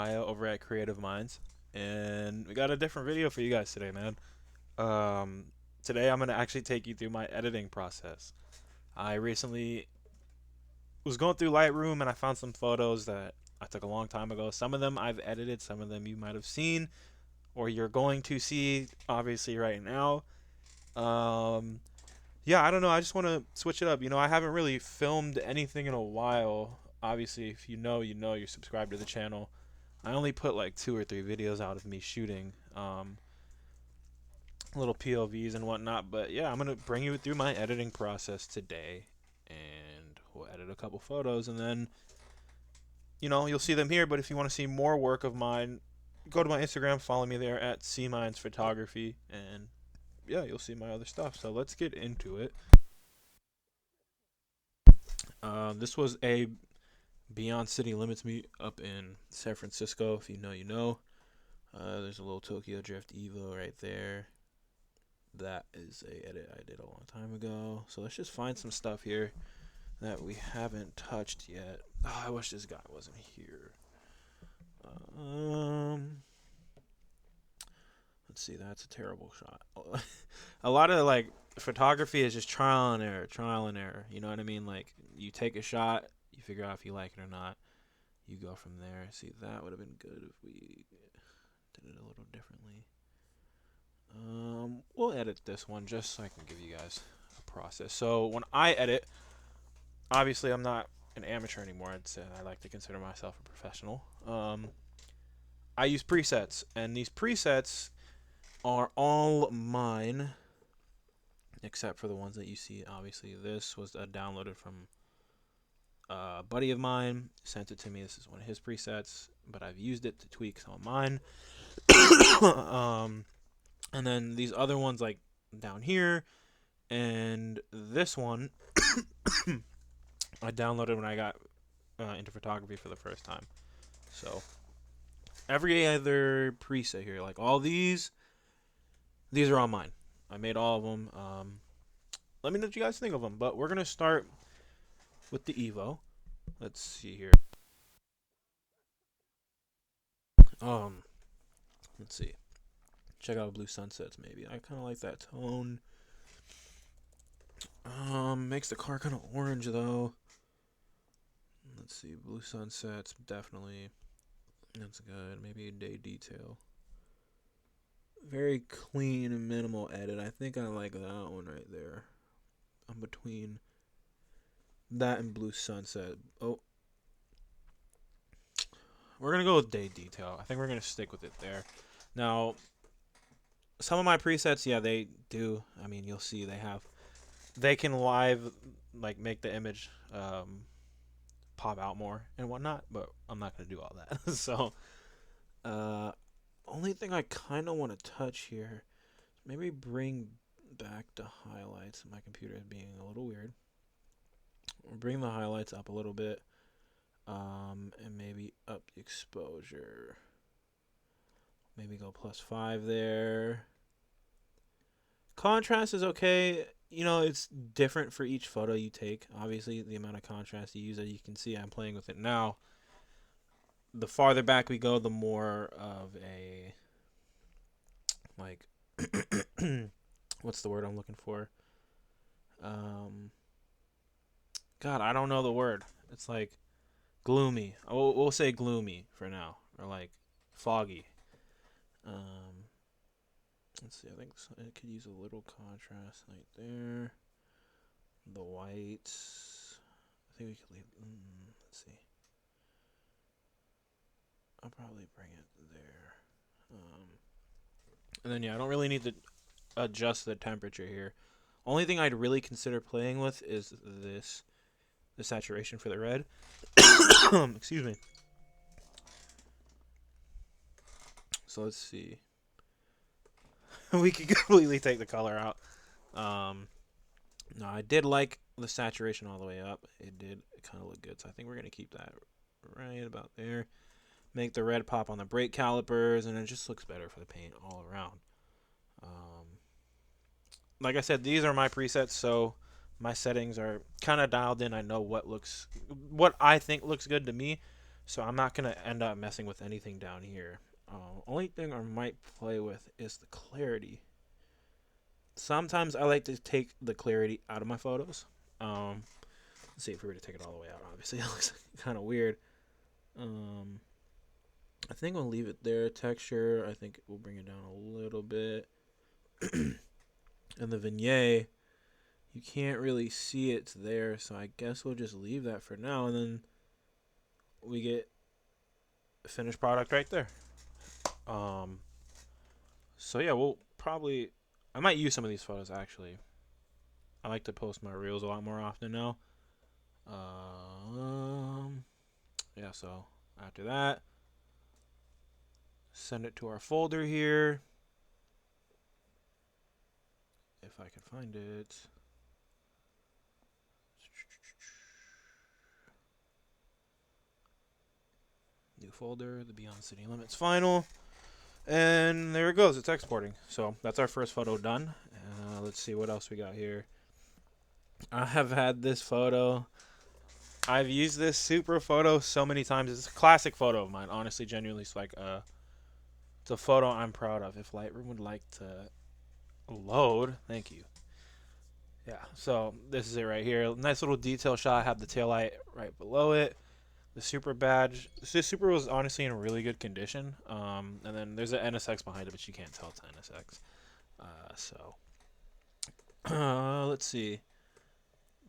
Maya over at Creative Minds, and we got a different video for you guys today, man. Um, Today I'm gonna actually take you through my editing process. I recently was going through Lightroom and I found some photos that I took a long time ago. Some of them I've edited, some of them you might have seen or you're going to see obviously right now. Um, yeah, I don't know. I just want to switch it up. I haven't really filmed anything in a while. Obviously, if you know, you know, you're subscribed to the channel. I only put like 2 or 3 videos out of me shooting, little POVs and whatnot. But yeah, I'm gonna bring you through my editing process today, and we'll edit a couple photos, and then you'll see them here. But if you want to see more work of mine, go to my Instagram, follow me there at CMinds Photography, and yeah, you'll see my other stuff. So let's get into it. This was a Beyond City Limits meet up in San Francisco. If you know, you know. There's a little Tokyo Drift Evo right there. That is a edit I did a long time ago. So let's just find some stuff here that we haven't touched yet. Oh, I wish this guy wasn't here. Um, let's see. That's a terrible shot. A lot of like photography is just trial and error, trial and error. You know what I mean? Like you take a shot, you figure out if you like it or not. You go from there. See, that would have been good if we did it a little differently. We'll edit this one just so I can give you guys a process. So when I edit, obviously I'm not an amateur anymore. I like to consider myself a professional. I use presets, and these presets are all mine, except for the ones that you see. Obviously, this was downloaded from a buddy of mine, sent it to me. This is one of his presets, but I've used it to tweak some of mine. And then these other ones like down here, and this one I downloaded when I got into photography for the first time. So every other preset here, like all these are all mine. I made all of them. Let me know what you guys think of them. But we're gonna start with the Evo. Let's see here. Um, let's see. Check out Blue Sunsets maybe. I kind of like that tone. Makes the car kind of orange though. Let's see, Blue Sunsets definitely. That's good. Maybe a day detail. Very clean and minimal edit. I think I like that one right there. I'm between that and Blue Sunset. Oh, we're gonna go with day detail. I think we're gonna stick with it there. Now, some of my presets, yeah, they do. I mean, you'll see they can live like make the image pop out more and whatnot, but I'm not gonna do all that. So, only thing I kind of want to touch here, maybe bring back the highlights. My computer is being a little weird. Bring the highlights up a little bit, and maybe up the exposure. Maybe go +5 there. Contrast is okay. It's different for each photo you take. Obviously, the amount of contrast you use, as you can see, I'm playing with it now. The farther back we go, the more of a, like, what's the word I'm looking for? God, I don't know the word. It's like gloomy. We'll say gloomy for now, or like foggy. Um, let's see. I think it could use a little contrast right there. The whites. I think we could leave. Let's see. I'll probably bring it there. And then yeah, I don't really need to adjust the temperature here. Only thing I'd really consider playing with is the saturation for the red. Excuse me. So let's see. We could completely take the color out. No, I did like the saturation all the way up. It did kind of look good. So I think we're going to keep that right about there. Make the red pop on the brake calipers, and it just looks better for the paint all around. Like I said, these are my presets, so my settings are kind of dialed in. I know what I think looks good to me. So I'm not gonna end up messing with anything down here. Only thing I might play with is the clarity. Sometimes I like to take the clarity out of my photos. Let's see if we were to take it all the way out. Obviously, it looks kind of weird. I think we'll leave it there. Texture, I think we'll bring it down a little bit. And the vignette, you can't really see it's there, so I guess we'll just leave that for now, and then we get a finished product right there. So yeah, we'll probably, I might use some of these photos actually. I like to post my reels a lot more often now. Yeah, so after that, send it to our folder here. If I can find it. New folder, the Beyond City Limits final. And there it goes, it's exporting. So that's our first photo done. Let's see what else we got here. I have had this photo. I've used this super photo so many times. It's a classic photo of mine, honestly, genuinely. It's like it's a photo I'm proud of. If Lightroom would like to load, thank you. Yeah, so this is it right here. Nice little detail shot. I have the taillight right below it. The Super badge. This Super was honestly in really good condition. And then there's an NSX behind it, but you can't tell it's NSX. Let's see.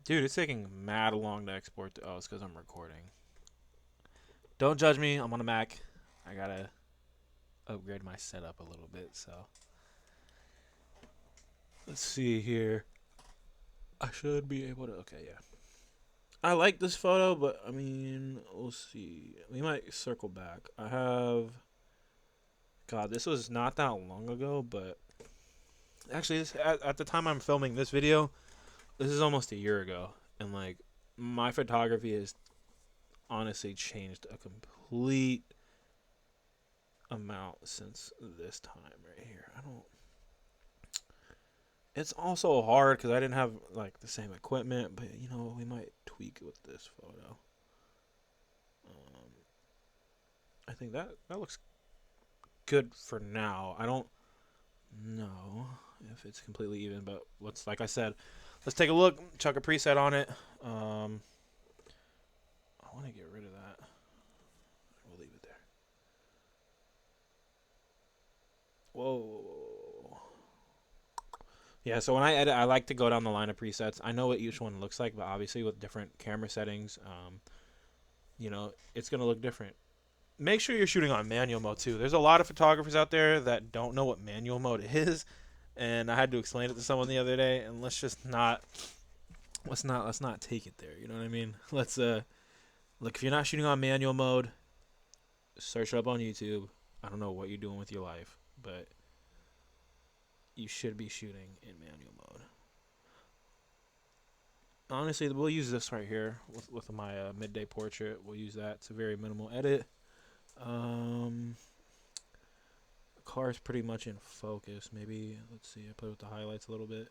Dude, it's taking mad long to export. Oh, it's because I'm recording. Don't judge me. I'm on a Mac. I gotta upgrade my setup a little bit. So let's see here. I should be able to. Okay, yeah. I like this photo, but I mean, we'll see. We might circle back. I have. God, this was not that long ago, but actually, at the time I'm filming this video, this is almost a year ago, and like my photography has honestly changed a complete amount since this time right here. I don't. It's also hard because I didn't have like the same equipment, but you know we might tweak with this photo. I think that looks good for now. I don't know if it's completely even, but let's, like I said, let's take a look. Chuck a preset on it. I want to get rid of that. We'll leave it there. Whoa. Yeah, so when I edit, I like to go down the line of presets. I know what each one looks like, but obviously with different camera settings, you know, it's going to look different. Make sure you're shooting on manual mode too. There's a lot of photographers out there that don't know what manual mode is, and I had to explain it to someone the other day. And let's not take it there. You know what I mean? Let's look. If you're not shooting on manual mode, search it up on YouTube. I don't know what you're doing with your life, but you should be shooting in manual mode. Honestly, we'll use this right here with my midday portrait. We'll use that. It's a very minimal edit. Car's pretty much in focus. Maybe, let's see, I play with the highlights a little bit.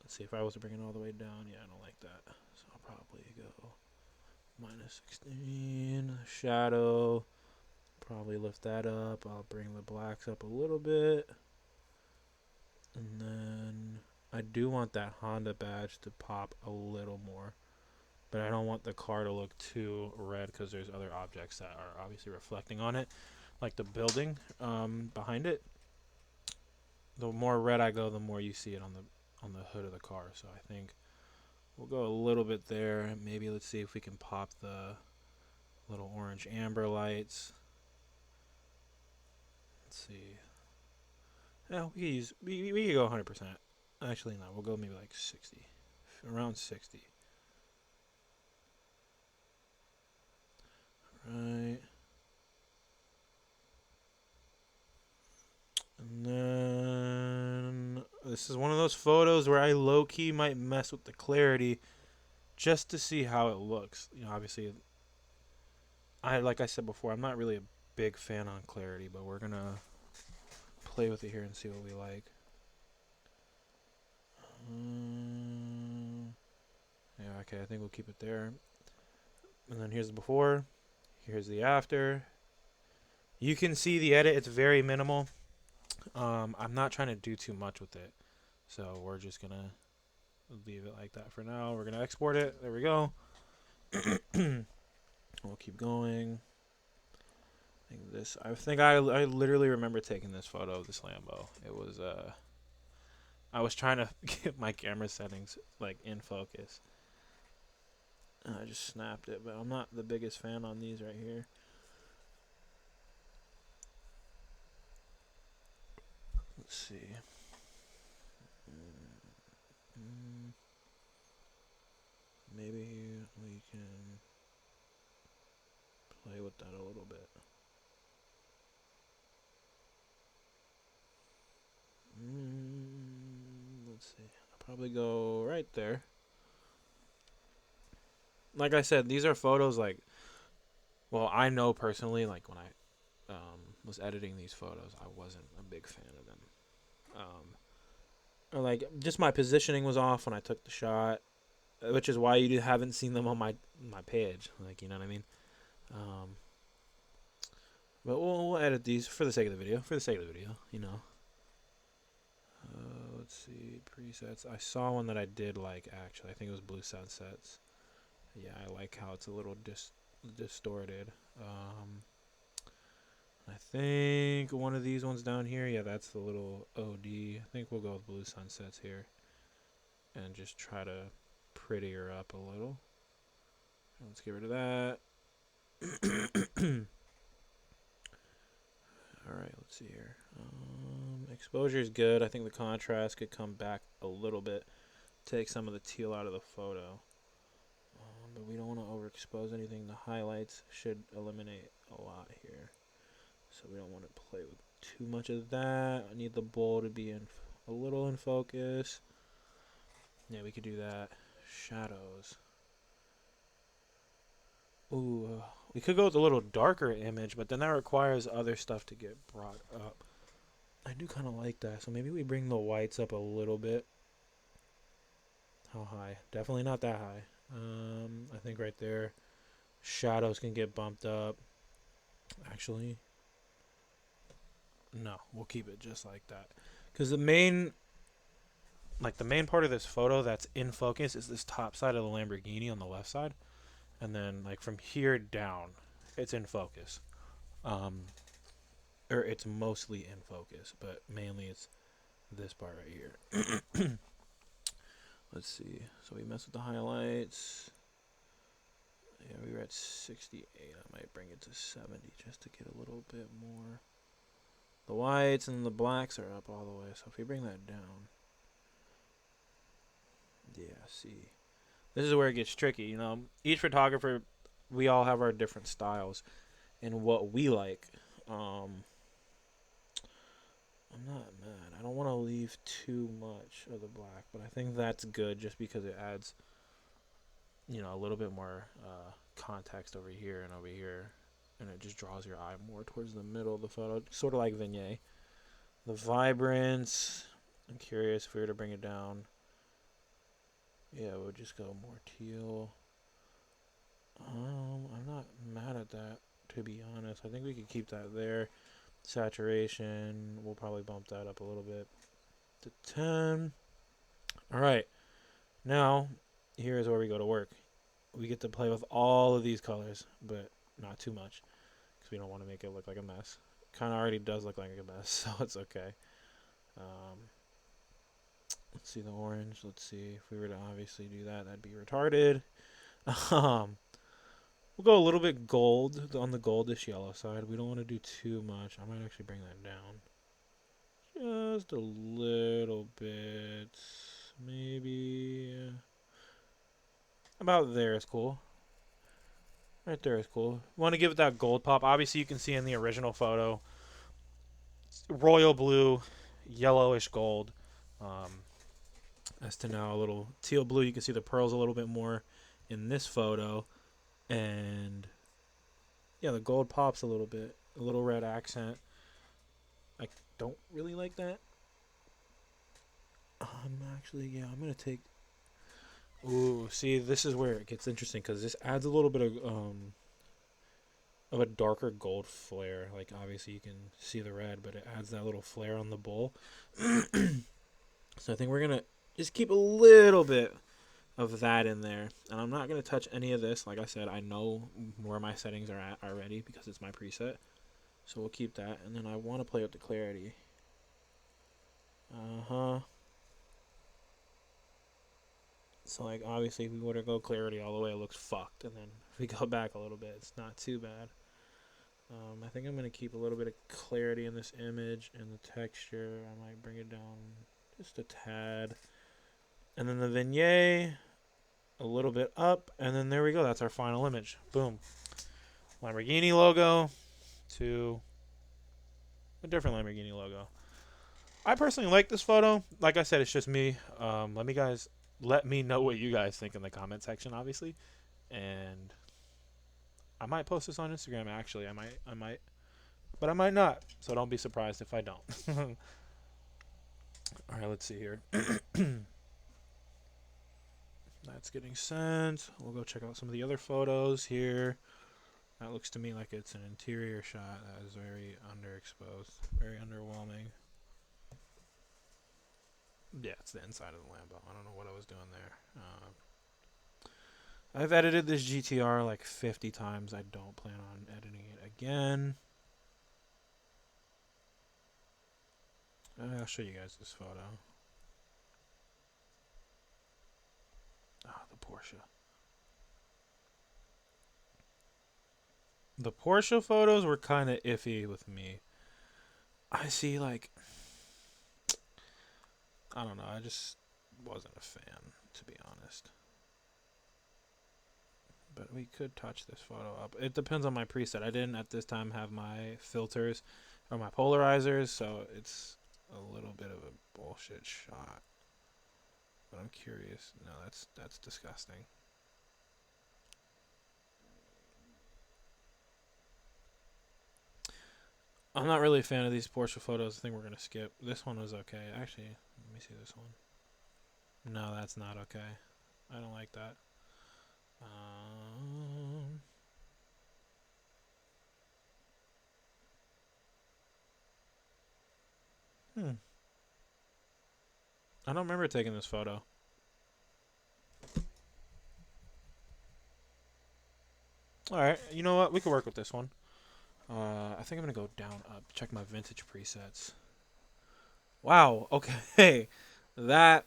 Let's see, if I was to bring it all the way down, yeah, I don't like that. So I'll probably go -16. Shadow, probably lift that up. I'll bring the blacks up a little bit. And then I do want that Honda badge to pop a little more. But I don't want the car to look too red because there's other objects that are obviously reflecting on it, like the building behind it. The more red I go, the more you see it on the hood of the car. So I think we'll go a little bit there. Maybe let's see if we can pop the little orange amber lights. Let's see. Yeah, we can go 100%. Actually, no, we'll go maybe like 60, around 60. Right. And then this is one of those photos where I low-key might mess with the clarity just to see how it looks. You know, obviously, like I said before, I'm not really a big fan on clarity, but we're gonna play with it here and see what we like. Yeah, okay, I think we'll keep it there. And then here's the before, Here's the after. You can see the edit. It's very minimal. I'm not trying to do too much with it, so we're just gonna leave it like that for now. We're gonna export it. There we go. We'll keep going. I think I literally remember taking this photo of this Lambo. It was I was trying to get my camera settings like in focus. I just snapped it, but I'm not the biggest fan on these right here. Let's see. Maybe we can play with that a little bit. Let's see. I'll probably go right there. Like I said, these are photos like, well, I know personally, like when I was editing these photos, I wasn't a big fan of them. Or like just my positioning was off when I took the shot, which is why you haven't seen them on my page. Like, you know what I mean? But we'll edit these for the sake of the video. For the sake of the video, you know. Let's see, presets. I saw one that I did like, actually. I think it was Blue Sunsets. Yeah, I like how it's a little distorted. I think one of these ones down here, yeah, that's the little OD. I think we'll go with Blue Sunsets here and just try to prettier up a little. Let's get rid of that. Alright, let's see here. Exposure is good. I think the contrast could come back a little bit. Take some of the teal out of the photo. But we don't want to overexpose anything. The highlights should eliminate a lot here. So we don't want to play with too much of that. I need the bowl to be in a little in focus. Yeah, we could do that. Shadows. Ooh, we could go with a little darker image, but then that requires other stuff to get brought up. I do kind of like that, so maybe we bring the whites up a little bit. How high? Definitely not that high. I think right there. Shadows can get bumped up. Actually, no, we'll keep it just like that. Because the main part of this photo that's in focus is this top side of the Lamborghini on the left side. And then like from here down, it's in focus. Or it's mostly in focus, but mainly it's this part right here. Let's see. So we mess with the highlights. Yeah, we were at 68. I might bring it to 70 just to get a little bit more. The whites and the blacks are up all the way. So if we bring that down. Yeah, see. This is where it gets tricky. You know, each photographer, we all have our different styles and what we like. I'm not mad. I don't want to leave too much of the black, but I think that's good just because it adds, you know, a little bit more context over here and over here, and it just draws your eye more towards the middle of the photo, sort of like Vignette. The vibrance, I'm curious if we were to bring it down. Yeah, we'll just go more teal. I'm not mad at that, to be honest. I think we could keep that there. Saturation, we'll probably bump that up a little bit to 10. Alright, now here's where we go to work. We get to play with all of these colors, but not too much, because we don't want to make it look like a mess. Kind of already does look like a mess, so it's okay. Let's see the orange. Let's see if we were to obviously do that, that'd be retarded. We'll go a little bit gold on the goldish yellow side. We don't want to do too much. I might actually bring that down just a little bit. Maybe about there is cool. Right there is cool. Want to give it that gold pop. Obviously, you can see in the original photo, royal blue, yellowish gold. As to now a little teal blue. You can see the pearls a little bit more in this photo. And yeah, the gold pops a little bit. A little red accent. I don't really like that. I'm going to take... Ooh, see, this is where it gets interesting, because this adds a little bit of of a darker gold flare. Like obviously you can see the red, but it adds that little flare on the bowl. So I think we're gonna just keep a little bit of that in there, and I'm not gonna touch any of this. Like I said, I know where my settings are at already because it's my preset. So we'll keep that, and then I want to play with the clarity. So like obviously if we were to go clarity all the way, it looks fucked, and then if we go back a little bit, it's not too bad. I think I'm gonna keep a little bit of clarity in this image and the texture. I might bring it down just a tad, and then the vignette a little bit up, and then there we go. That's our final image. Boom. Lamborghini logo to a different Lamborghini logo. I personally like this photo. Like I said, it's just me. Let me know what you guys think in the comment section, obviously, and I might post this on Instagram. Actually, I might, but I might not. So don't be surprised if I don't. All right, let's see here. That's getting sent. We'll go check out some of the other photos here. That looks to me like it's an interior shot that is very underexposed, very underwhelming. Yeah, it's the inside of the Lambo. I don't know what I was doing there. I've edited this GTR like 50 times. I don't plan on editing it again. I'll show you guys this photo. The Porsche. The Porsche photos were kind of iffy with me. I see, like, I don't know. I just wasn't a fan, to be honest. But we could touch this photo up. It depends on my preset. I didn't at this time have my filters or my polarizers, so it's a little bit of a bullshit shot. But I'm curious. No, that's disgusting. I'm not really a fan of these Porsche photos. I think we're going to skip. This one was okay. Actually, let me see this one. No, that's not okay. I don't like that. I don't remember taking this photo. Alright, you know what? We could work with this one. I think I'm going to go down, up, check my vintage presets. Wow, okay. That's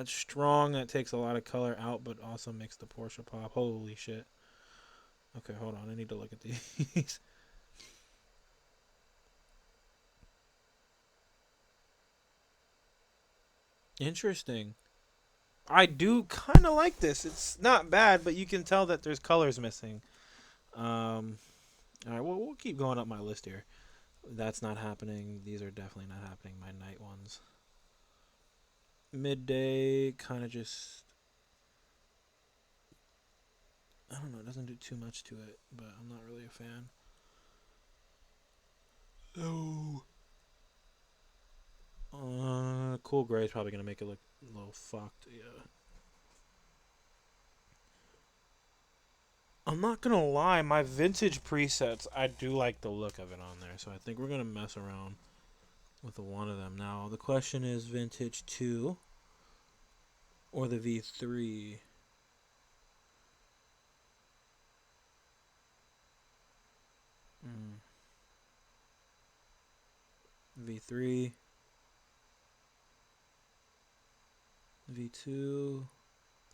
strong. That takes a lot of color out, but also makes the Porsche pop. Holy shit. Okay, hold on. I need to look at these. Interesting. I do kind of like this. It's not bad, but you can tell that there's colors missing. All right, well, we'll keep going up my list here. That's not happening. These are definitely not happening. My night ones. Midday, kind of just... I don't know. It doesn't do too much to it, but I'm not really a fan. Oh. Cool gray is probably going to make it look a little fucked. Yeah. I'm not going to lie. My vintage presets, I do like the look of it on there. So I think we're going to mess around with one of them. Now, the question is vintage 2 or the V3. V3. V2.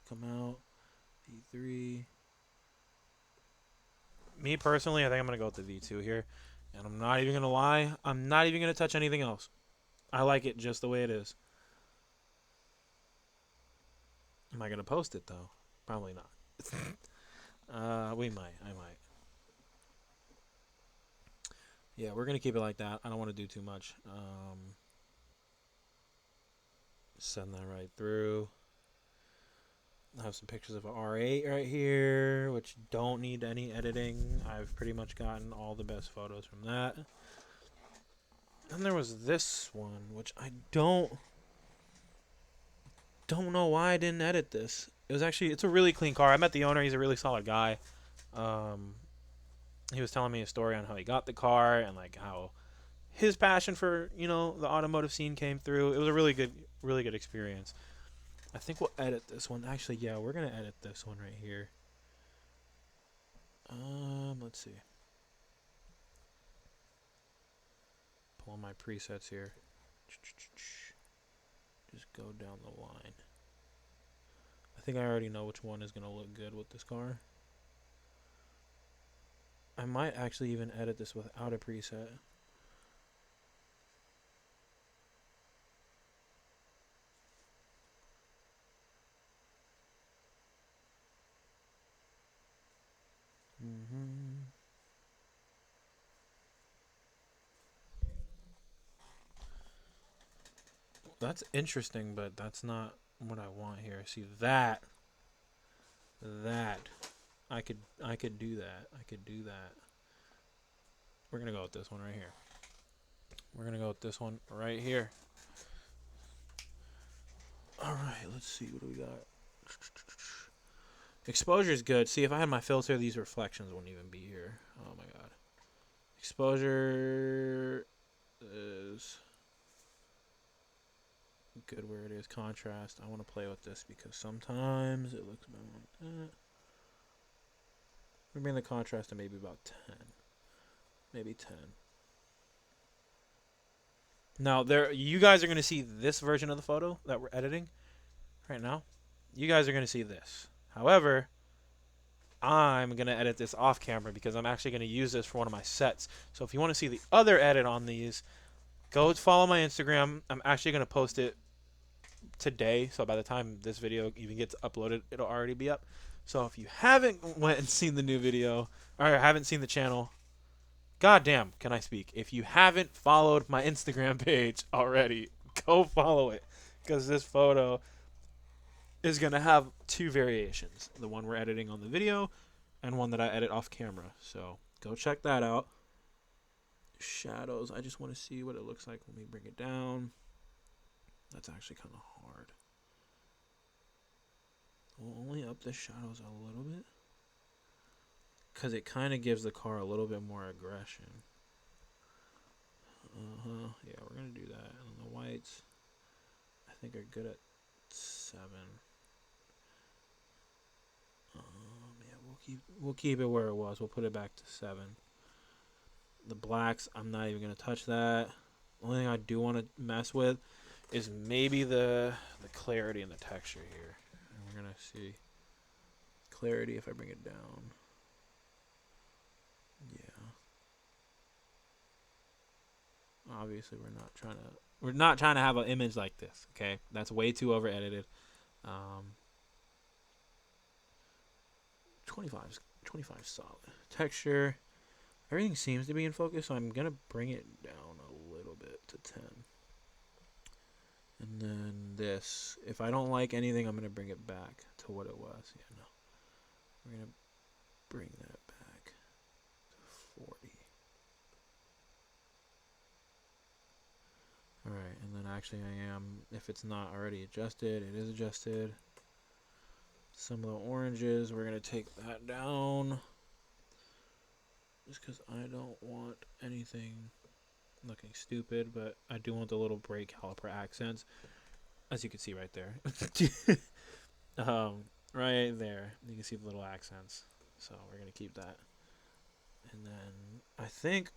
Come out. V3. Me personally, I think I'm going to go with the V2 here. And I'm not even going to lie. I'm not even going to touch anything else. I like it just the way it is. Am I going to post it, though? Probably not. We might. I might. Yeah, we're going to keep it like that. I don't want to do too much. Send that right through. I have some pictures of an R8 right here, which don't need any editing. I've pretty much gotten all the best photos from that. And there was this one, which I don't know why I didn't edit this. It's a really clean car. I met the owner. He's a really solid guy. He was telling me a story on how he got the car and like how his passion for the automotive scene came through. It was a really good experience. I think we'll edit this one. Actually, yeah, we're gonna edit this one right here. Let's see. Pull my presets here. Just go down the line. I think I already know which one is gonna look good with this car. I might actually even edit this without a preset. That's interesting, but that's not what I want here. See that I could do that. I could do that. We're gonna go with this one right here. We're gonna go with this one right here. All right, let's see what do we got. Exposure is good. See, if I had my filter, these reflections wouldn't even be here. Oh my god. Exposure is good where it is. Contrast. I want to play with this because sometimes it looks better like that. We're bring the contrast to maybe about 10. Maybe 10. Now, you guys are going to see this version of the photo that we're editing right now. You guys are going to see this. However, I'm going to edit this off camera because I'm actually going to use this for one of my sets. So if you want to see the other edit on these, go follow my Instagram. I'm actually going to post it today. So by the time this video even gets uploaded, it'll already be up. So if you haven't went and seen the new video or haven't seen the channel, goddamn, can I speak? If you haven't followed my Instagram page already, go follow it because this photo is going to have two variations. The one we're editing on the video and one that I edit off camera. So go check that out. Shadows. I just want to see what it looks like when we bring it down. That's actually kind of hard. We'll only up the shadows a little bit because it kind of gives the car a little bit more aggression. Yeah, we're going to do that. And the whites, I think, are good at 7. Yeah, we'll keep it where it was. We'll put it back to 7. The blacks, I'm not even going to touch that. The only thing I do want to mess with is maybe the clarity and the texture here. And we're going to see clarity if I bring it down. Yeah. Obviously, we're not trying to have an image like this. Okay, that's way too over edited. 25 solid texture. Everything seems to be in focus, so I'm gonna bring it down a little bit to 10. And then this, if I don't like anything, I'm gonna bring it back to what it was. Yeah, no, we're gonna bring that back to 40. Alright, and then actually if it's not already adjusted, it is adjusted. Some of the oranges, we're going to take that down. Just because I don't want anything looking stupid, but I do want the little brake caliper accents. As you can see right there. Right there, you can see the little accents. So we're going to keep that. And then I think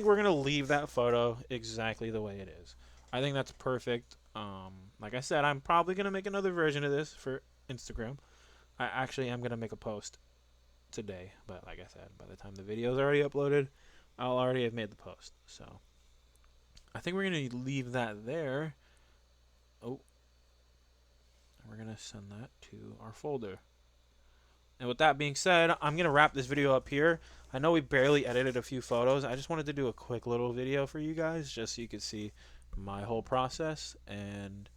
we're going to leave that photo exactly the way it is. I think that's perfect. Like I said, I'm probably going to make another version of this for Instagram. I actually am going to make a post today. But like I said, by the time the video is already uploaded, I'll already have made the post. So I think we're going to leave that there. Oh. We're going to send that to our folder. And with that being said, I'm going to wrap this video up here. I know we barely edited a few photos. I just wanted to do a quick little video for you guys just so you could see my whole process and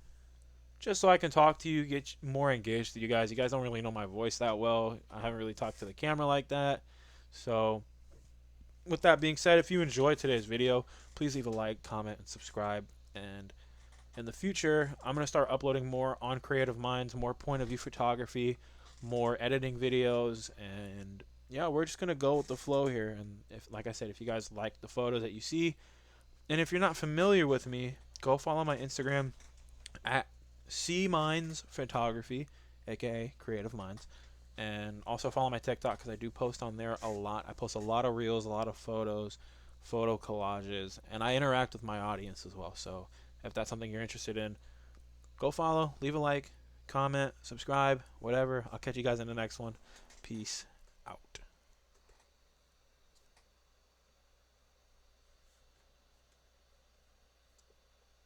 just so I can talk to you, get more engaged with you guys. You guys don't really know my voice that well. I haven't really talked to the camera like that. So with that being said, if you enjoyed today's video, please leave a like, comment, and subscribe. And in the future, I'm going to start uploading more on Creative Minds, more point of view photography, more editing videos, and yeah, we're just gonna go with the flow here. And if, like I said, if you guys like the photos that you see, and if you're not familiar with me, go follow my Instagram at C Minds Photography, aka Creative Minds, and also follow my TikTok because I do post on there a lot. I post a lot of reels, a lot of photos, photo collages, and I interact with my audience as well. So if that's something you're interested in, go follow, leave a like, comment, subscribe, whatever. I'll catch you guys in the next one. Peace.